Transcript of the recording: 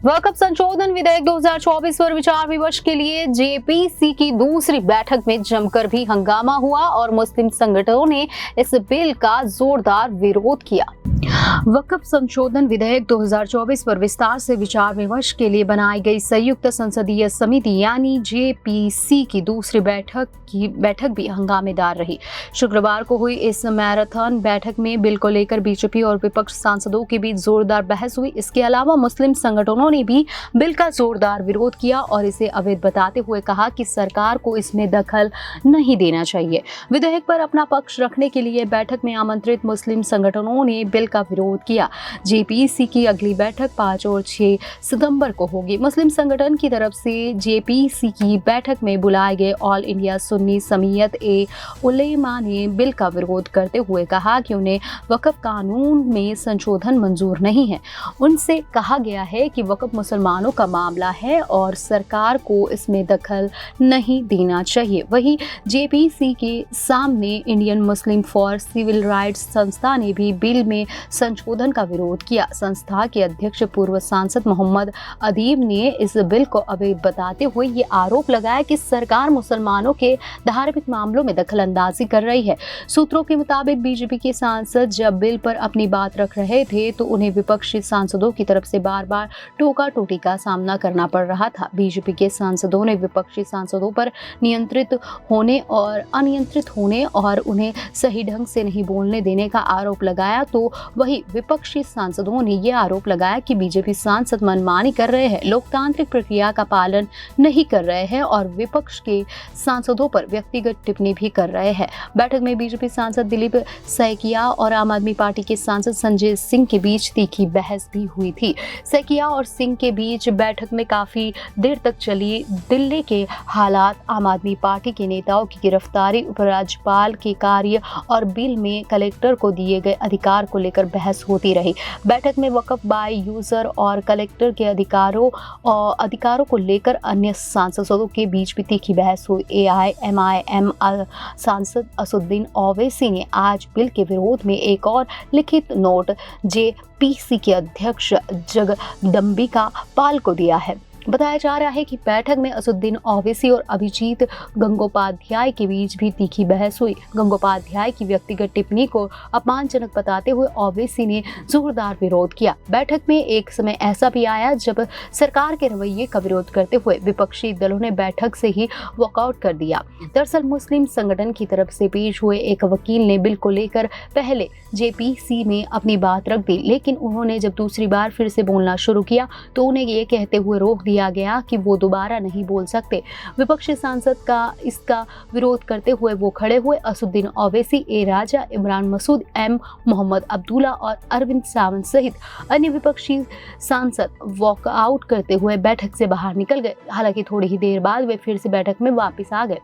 वक्फ संशोधन विधेयक 2024 पर विचार विमर्श के लिए जेपीसी की दूसरी बैठक में जमकर भी हंगामा हुआ और मुस्लिम संगठनों ने इस बिल का जोरदार विरोध किया। वक्फ संशोधन विधेयक 2024 पर विस्तार से विचार विमर्श के लिए बनाई गई संयुक्त संसदीय समिति यानी जेपीसी की दूसरी बैठक भी हंगामेदार रही। शुक्रवार को हुई इस मैराथन बैठक में बिल को लेकर बीजेपी और विपक्ष सांसदों के बीच जोरदार बहस हुई। इसके अलावा मुस्लिम संगठनों ने भी बिल का जोरदार विरोध किया और इसे अवैध बताते हुए कहा कि सरकार को इसमें दखल नहीं देना चाहिए। विधेयक पर अपना पक्ष रखने के लिए बैठक में आमंत्रित मुस्लिम संगठनों ने बिल का विरोध किया। जेपीसी की अगली बैठक 5 और 6 सितंबर को होगी। मुस्लिम संगठन की तरफ से जेपीसी की बैठक में बुलाए गए ऑल इंडिया सुन्नी समीयत ए उलेमा ने बिल का विरोध करते हुए कहा कि उन्हें वक्फ कानून में संशोधन मंजूर नहीं है। उनसे कहा गया है कि वक्फ मुसलमानों का मामला है और सरकार को इसमें दखल नहीं देना चाहिए। वहीं जेपीसी के सामने Indian Muslim for civil rights संस्था ने भी बिल में संशोधन का विरोध किया। संस्था के अध्यक्ष पूर्व सांसद मोहम्मद अदीब ने इस बिल को अवैध बताते हुए ये आरोप लगाया कि सरकार मुसलमानों के धार्मिक मामलों में दखल अंदाजी कर रही है। सूत्रों के मुताबिक बीजेपी के सांसद जब बिल पर अपनी बात रख रहे थे तो उन्हें विपक्षी सांसदों की तरफ से बार बार टोका टोटी का सामना करना पड़ रहा था। बीजेपी के सांसदों ने विपक्षी सांसदों पर नियंत्रित होने और अनियंत्रित होने और उन्हें सही ढंग से नहीं बोलने देने का आरोप लगाया, तो वही विपक्षी सांसदों ने यह आरोप लगाया कि बीजेपी सांसद मनमानी कर रहे हैं, लोकतांत्रिक प्रक्रिया का पालन नहीं कर रहे हैं और विपक्ष के सांसदों पर व्यक्तिगत टिप्पणी भी कर रहे हैं। बैठक में बीजेपी सांसद दिलीप सैकिया और आम आदमी पार्टी के सांसद संजय सिंह के बीच तीखी बहस भी हुई थी। सैकिया और सिंह के बीच बैठक में काफी देर तक चली। दिल्ली के हालात, आम आदमी पार्टी के नेताओं की गिरफ्तारी, उपराज्यपाल के कार्य और बिल में कलेक्टर को दिए गए अधिकार को लेकर बहस होती रही। बैठक में वक्फ बाय यूजर और कलेक्टर के अधिकारों को लेकर अन्य सांसदों के बीच भी तीखी बहस हुई। AIMIM सांसद असुद्दीन ओवैसी ने आज बिल के विरोध में एक और लिखित नोट जेपीसी के अध्यक्ष जगदम्बिका पाल को दिया है। बताया जा रहा है कि बैठक में असुद्दीन ओवैसी और अभिजीत गंगोपाध्याय के बीच भी तीखी बहस हुई। गंगोपाध्याय की व्यक्तिगत टिप्पणी को अपमानजनक बताते हुए ओवैसी ने जोरदार विरोध किया। बैठक में एक समय ऐसा भी आया जब सरकार के रवैये का विरोध करते हुए विपक्षी दलों ने बैठक से ही वॉकआउट कर दिया। दरअसल मुस्लिम संगठन की तरफ से पेश हुए एक वकील ने बिल को लेकर पहले जेपीसी में अपनी बात रख दी, लेकिन उन्होंने जब दूसरी बार फिर से बोलना शुरू किया तो उन्हें ये कहते हुए रोक दिया गया कि वो दोबारा नहीं बोल सकते। विपक्षी सांसद का इसका विरोध करते हुए वो खड़े हुए। असुद्दीन ओवैसी, ए राजा, इमरान मसूद, M मोहम्मद अब्दुल्ला और अरविंद सावंत सहित अन्य विपक्षी सांसद वॉकआउट करते हुए बैठक से बाहर निकल गए। हालांकि थोड़ी ही देर बाद वे फिर से बैठक में वापस आ गए।